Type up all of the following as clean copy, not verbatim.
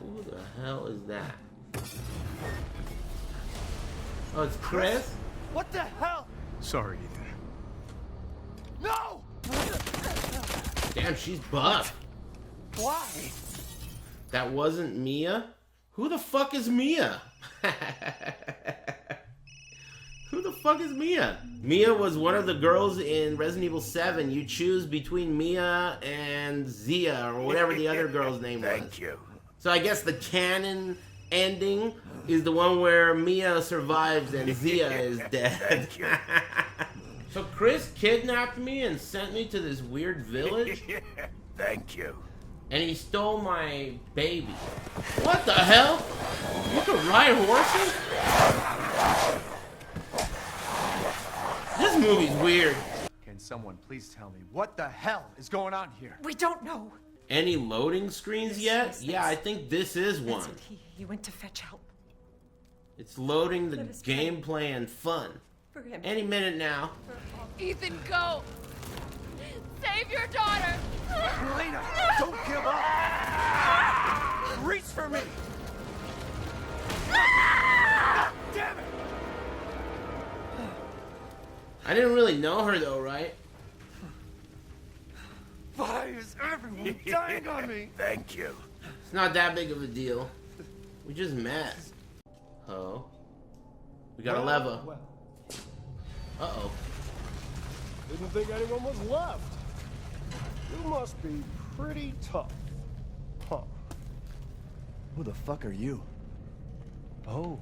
Who the hell is that? Oh, it's Chris? What the hell? Sorry, Ethan. No! Damn, she's buff. Why? That wasn't Mia? Who the fuck is Mia? Who the fuck is Mia? Mia was one of the girls in Resident Evil 7. You choose between Mia and Zia, or whatever the other girl's name was. Thank you. So I guess the canon ending is the one where Mia survives and Zia is dead. Thank you. So Chris kidnapped me and sent me to this weird village? Thank you. And he stole my baby. What the hell? You can ride horses? This movie's weird. Can someone please tell me what the hell is going on here? We don't know. Any loading screens yet? yes, Yeah, I think this is one. That's it. He went to fetch help It's loading the Let us try. gameplay and fun. for him. Any minute now. Ethan, go! Save your daughter! Elena, don't give up! Reach for me! Damn it! I didn't really know her though, right? Why is everyone dying on me? Thank you. It's not that big of a deal. We just met. Oh. We got a lever. Well, Uh-oh. didn't think anyone was left. You must be pretty tough. Huh. Who the fuck are you? Oh,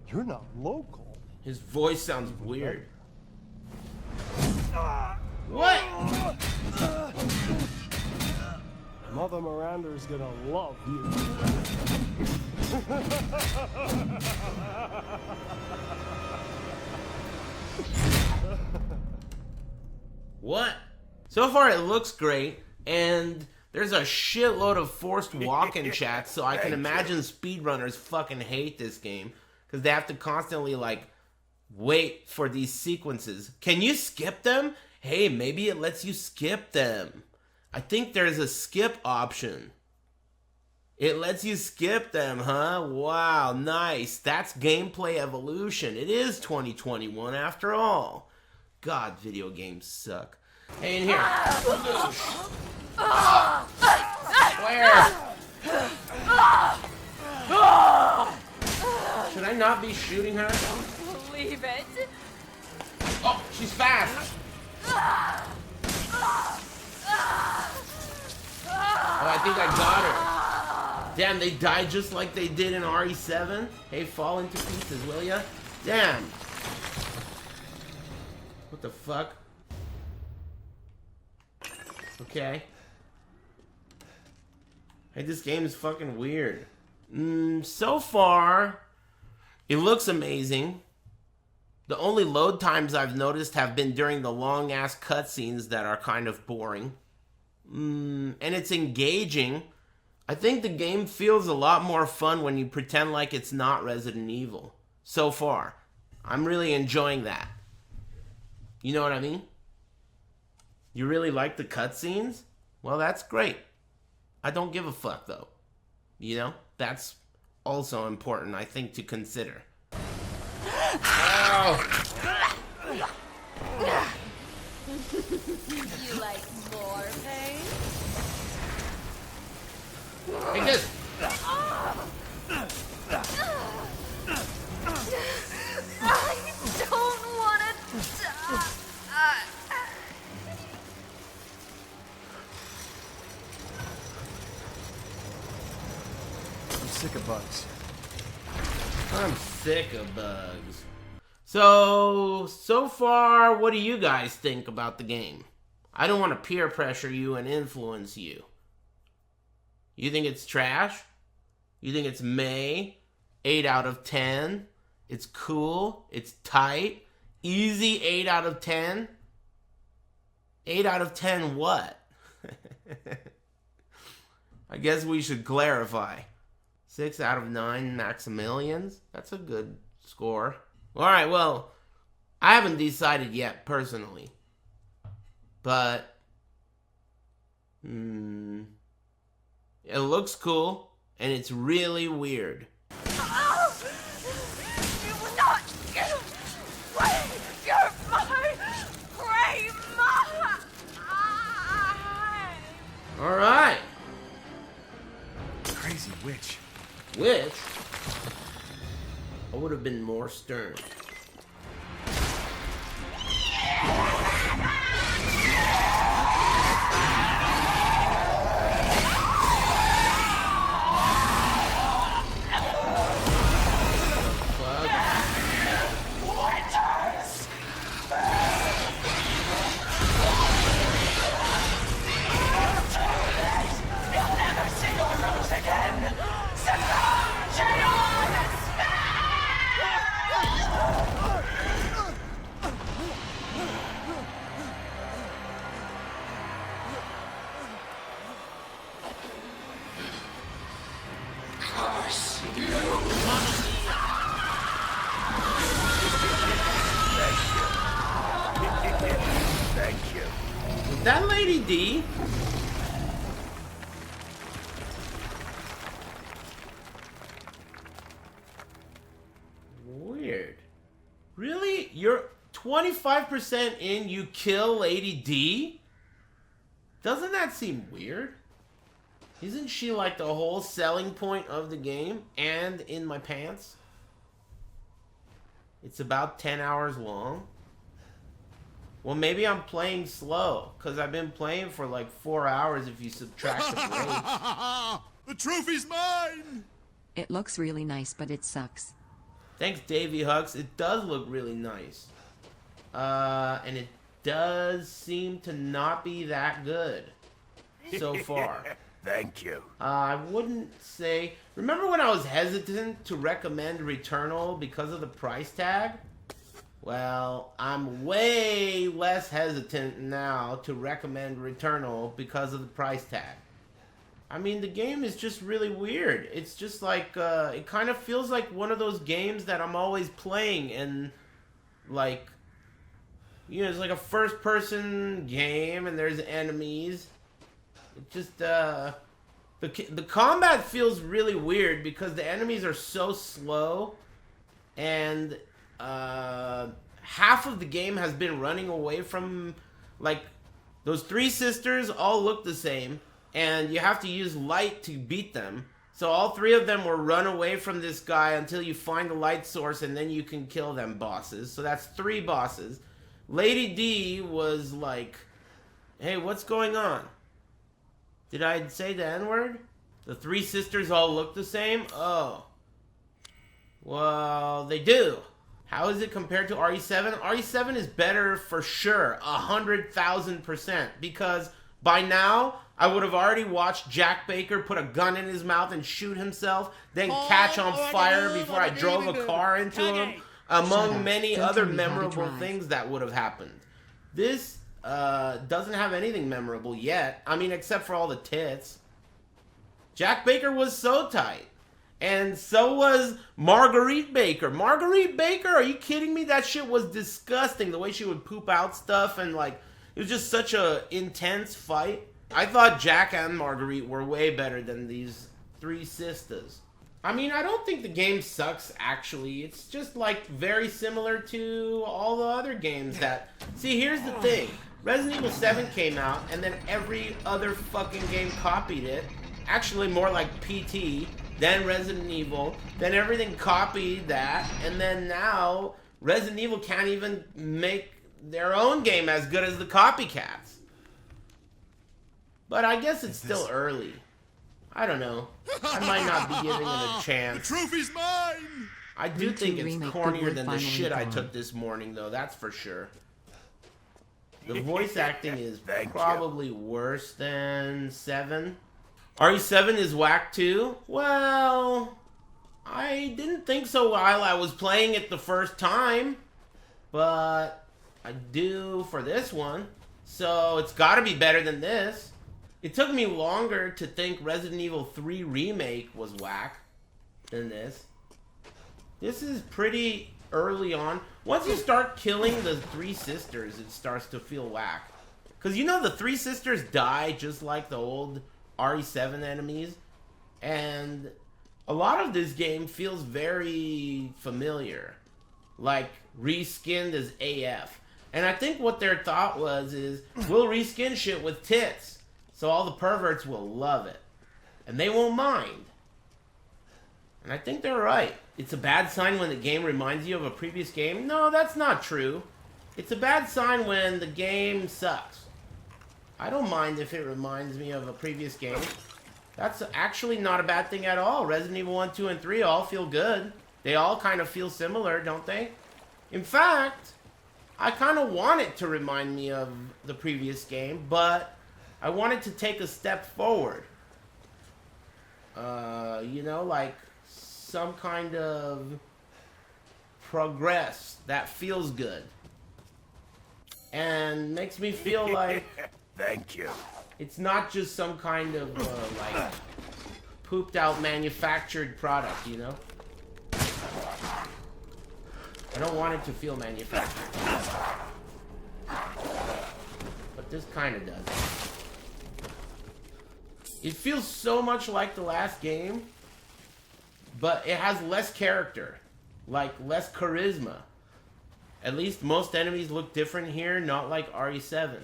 you're not local. His voice sounds weird. What? Mother Miranda is gonna love you. What? So far it looks great, and there's a shitload of forced walk-in chats, so I can imagine speedrunners fucking hate this game, because they have to constantly, like, wait for these sequences. Can you skip them? Hey, maybe it lets you skip them. I think there's a skip option. It lets you skip them, huh? Wow, nice. That's gameplay evolution. It is 2021 after all. God, video games suck. Hey, in here. Where? Should I not be shooting her? Believe it. Oh, she's fast. Oh, I think I got her. Damn, they died just like they did in RE7. Hey, fall into pieces, will ya? Damn. What the fuck? Okay. Hey, this game is fucking weird. So far, it looks amazing. The only load times I've noticed have been during the long-ass cutscenes that are kind of boring. And it's engaging. I think the game feels a lot more fun when you pretend like it's not Resident Evil. So far. I'm really enjoying that. You know what I mean? You really like the cutscenes? Well, that's great. I don't give a fuck, though. You know? That's also important, I think, to consider. Oh. You like more pain? Take this. I don't want to die. I'm sick of bugs. I'm sick of bugs. So far, what do you guys think about the game? I don't want to peer pressure you and influence you. You think it's trash? You think it's meh? 8 out of 10? It's cool? It's tight? Easy 8 out of 10? 8 out of 10 what? I guess we should clarify. 6 out of 9 Maximilians? That's a good score. Alright, well, I haven't decided yet, personally. But, it looks cool. And it's really weird. Oh! You will not get away! You're my prey! Alright. Crazy witch. Which I would have been more stern. Thank you. Is that Lady D? Weird. Really? You're 25% in, you kill Lady D? Doesn't that seem weird? Isn't she like the whole selling point of the game and in my pants? It's about 10 hours long. Well, maybe I'm playing slow, because I've been playing for like 4 hours if you subtract the breaks. The trophy's mine! It looks really nice, but it sucks. Thanks, Davey Hucks. It does look really nice. And it does seem to not be that good so far. Thank you. I wouldn't say... Remember when I was hesitant to recommend Returnal because of the price tag? Well, I'm way less hesitant now to recommend Returnal because of the price tag. I mean, the game is just really weird. It's just like, it kind of feels like one of those games that I'm always playing and, like, you know, it's like a first-person game and there's enemies. It just, the combat feels really weird because the enemies are so slow and, half of the game has been running away from, like, those three sisters all look the same, and you have to use light to beat them. So all three of them will run away from this guy until you find the light source, and then you can kill them bosses. So that's 3 bosses. Lady D was like, hey, what's going on? Did I say the N-word? The 3 sisters all look the same? Oh. Well, they do. How is it compared to RE7? RE7 is better for sure, 100,000%. Because by now, I would have already watched Jack Baker put a gun in his mouth and shoot himself, then catch on fire before I drove a car into him, among many other memorable things that would have happened. This doesn't have anything memorable yet. I mean, except for all the tits. Jack Baker was so tight. And so was Marguerite Baker. Marguerite Baker? Are you kidding me? That shit was disgusting. The way she would poop out stuff and, like, it was just such a intense fight. I thought Jack and Marguerite were way better than these 3 sisters. I mean, I don't think the game sucks, actually. It's just, like, very similar to all the other games that... See, here's the thing. Resident Evil 7 came out, and then every other fucking game copied it. Actually, more like PT, then Resident Evil, then everything copied that, and then now Resident Evil can't even make their own game as good as the copycats. But I guess it's still early. I don't know. I might not be giving it a chance. The trophy's mine! I do think it's cornier than the shit I took this morning, though. That's for sure. The voice acting is probably worse than 7. RE7 is whack too? Well, I didn't think so while I was playing it the first time. But I do for this one. So it's gotta be better than this. It took me longer to think Resident Evil 3 Remake was whack than this. This is pretty early on. Once you start killing the 3 sisters, it starts to feel whack. Because you know the 3 sisters die just like the old RE7 enemies. And a lot of this game feels very familiar. Like, reskinned as AF. And I think what their thought is we'll reskin shit with tits. So all the perverts will love it. And they won't mind. And I think they're right. It's a bad sign when the game reminds you of a previous game. No, that's not true. It's a bad sign when the game sucks. I don't mind if it reminds me of a previous game. That's actually not a bad thing at all. Resident Evil 1, 2, and 3 all feel good. They all kind of feel similar, don't they? In fact, I kind of want it to remind me of the previous game, but I want it to take a step forward. You know, like some kind of progress that feels good. And makes me feel like... Thank you. It's not just some kind of, like, pooped out manufactured product, you know? I don't want it to feel manufactured. But this kind of does. It feels so much like the last game, but it has less character. Like, less charisma. At least most enemies look different here, not like RE7.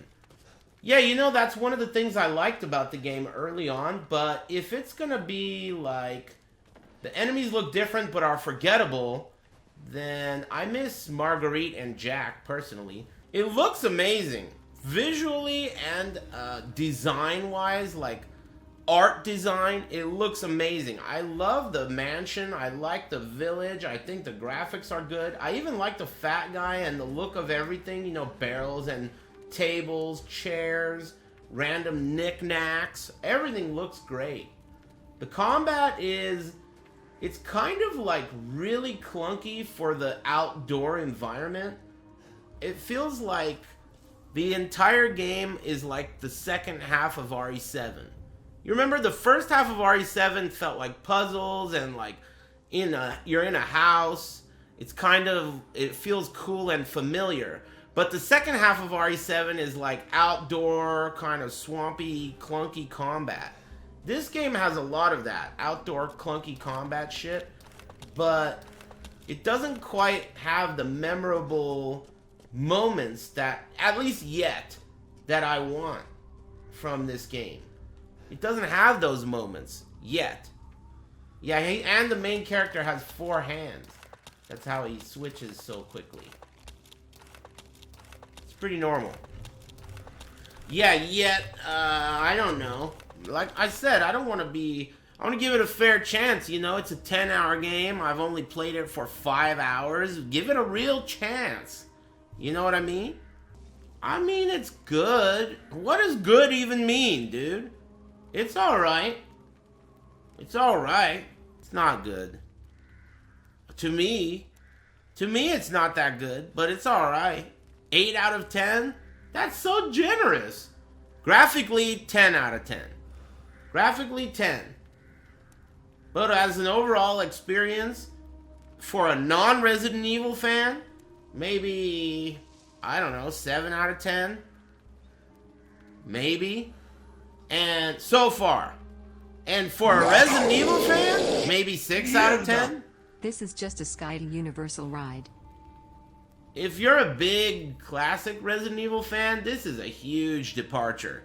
Yeah, you know, that's one of the things I liked about the game early on, but if it's gonna be like, the enemies look different but are forgettable, then I miss Marguerite and Jack, personally. It looks amazing. Visually and design-wise, like, art design, it looks amazing. I love the mansion, I like the village, I think the graphics are good. I even like the fat guy and the look of everything, you know, barrels and tables, chairs, random knickknacks. Everything looks great. The combat it's kind of like really clunky for the outdoor environment. It feels like the entire game is like the second half of RE7. You remember the first half of RE7 felt like puzzles and like you're in a house. It feels cool and familiar. But the second half of RE7 is like outdoor, kind of swampy, clunky combat. This game has a lot of that, outdoor, clunky combat shit. But it doesn't quite have the memorable moments that, at least yet, that I want from this game. It doesn't have those moments yet. Yeah, and the main character has 4 hands. That's how he switches so quickly. Pretty normal. Yeah, yet, I don't know. Like I said, I want to give it a fair chance, you know? It's a 10-hour game. I've only played it for 5 hours. Give it a real chance. You know what I mean? I mean, it's good. What does good even mean, dude? It's alright. It's alright. It's not good. To me, it's not that good, but it's alright. 8 out of 10? That's so generous. Graphically, 10 out of 10. Graphically, 10. But as an overall experience, for a non-Resident Evil fan, maybe, I don't know, 7 out of 10? Maybe. And so far. And for a Resident Evil fan, maybe 6 out of 10? This is just a Sky to Universal ride. If you're a big classic Resident Evil fan, this is a huge departure.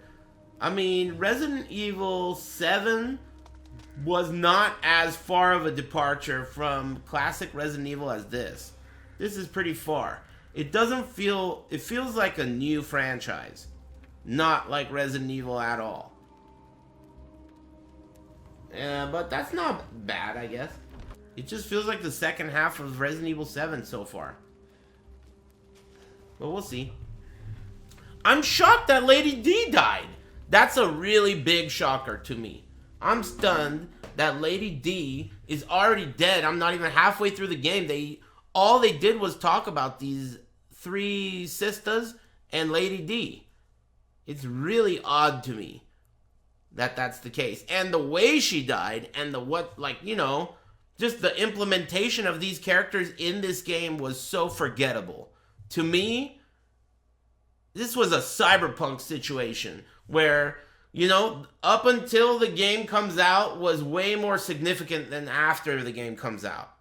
I mean, Resident Evil 7 was not as far of a departure from classic Resident Evil as this. This is pretty far. It feels like a new franchise. Not like Resident Evil at all. But that's not bad, I guess. It just feels like the second half of Resident Evil 7 so far. But we'll see. I'm shocked that Lady D died. That's a really big shocker to me. I'm stunned that Lady D is already dead. I'm not even halfway through the game. All they did was talk about these 3 sisters and Lady D. It's really odd to me that that's the case. And the way she died and just the implementation of these characters in this game was so forgettable. To me, this was a cyberpunk situation where You know, up until the game comes out was way more significant than after the game comes out.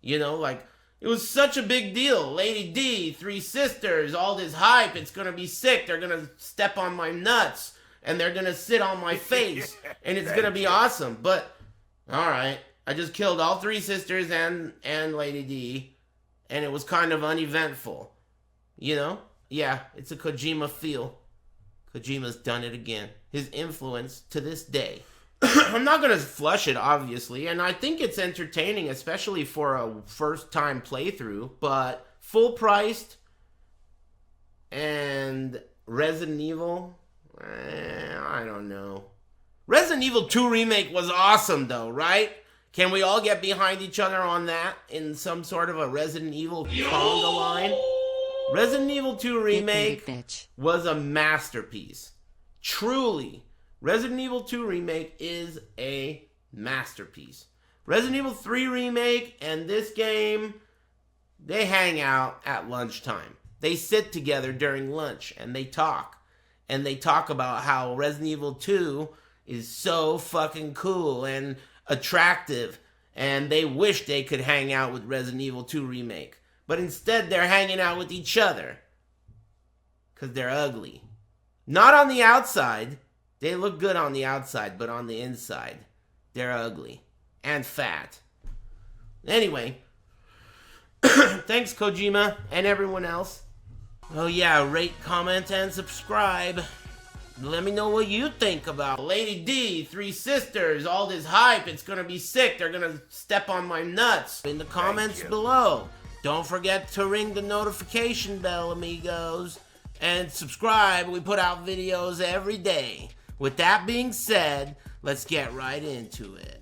You know, like, it was such a big deal. Lady D, 3 sisters, all this hype. It's gonna be sick. They're gonna step on my nuts. And they're gonna sit on my face. And it's gonna be awesome. But, alright. I just killed all 3 sisters and Lady D. And it was kind of uneventful. You know? Yeah, it's a Kojima feel. Kojima's done it again. His influence to this day. I'm not going to flush it, obviously, and I think it's entertaining, especially for a first-time playthrough, but full-priced and Resident Evil, I don't know. Resident Evil 2 Remake was awesome, though, right? Can we all get behind each other on that in some sort of a Resident Evil conga line? Resident Evil 2 Remake was a masterpiece. Truly. Resident Evil 2 Remake is a masterpiece. Resident Evil 3 Remake and this game, they hang out at lunchtime. They sit together during lunch and they talk. And they talk about how Resident Evil 2 is so fucking cool and attractive. And they wish they could hang out with Resident Evil 2 Remake. But instead they're hanging out with each other. Because they're ugly. Not on the outside. They look good on the outside, but on the inside, they're ugly and fat. Anyway, thanks Kojima and everyone else. Oh yeah, rate, comment, and subscribe. Let me know what you think about Lady D, 3 sisters, all this hype. It's gonna be sick. They're gonna step on my nuts in the comments below. Don't forget to ring the notification bell, amigos. And subscribe. We put out videos every day. With that being said, let's get right into it.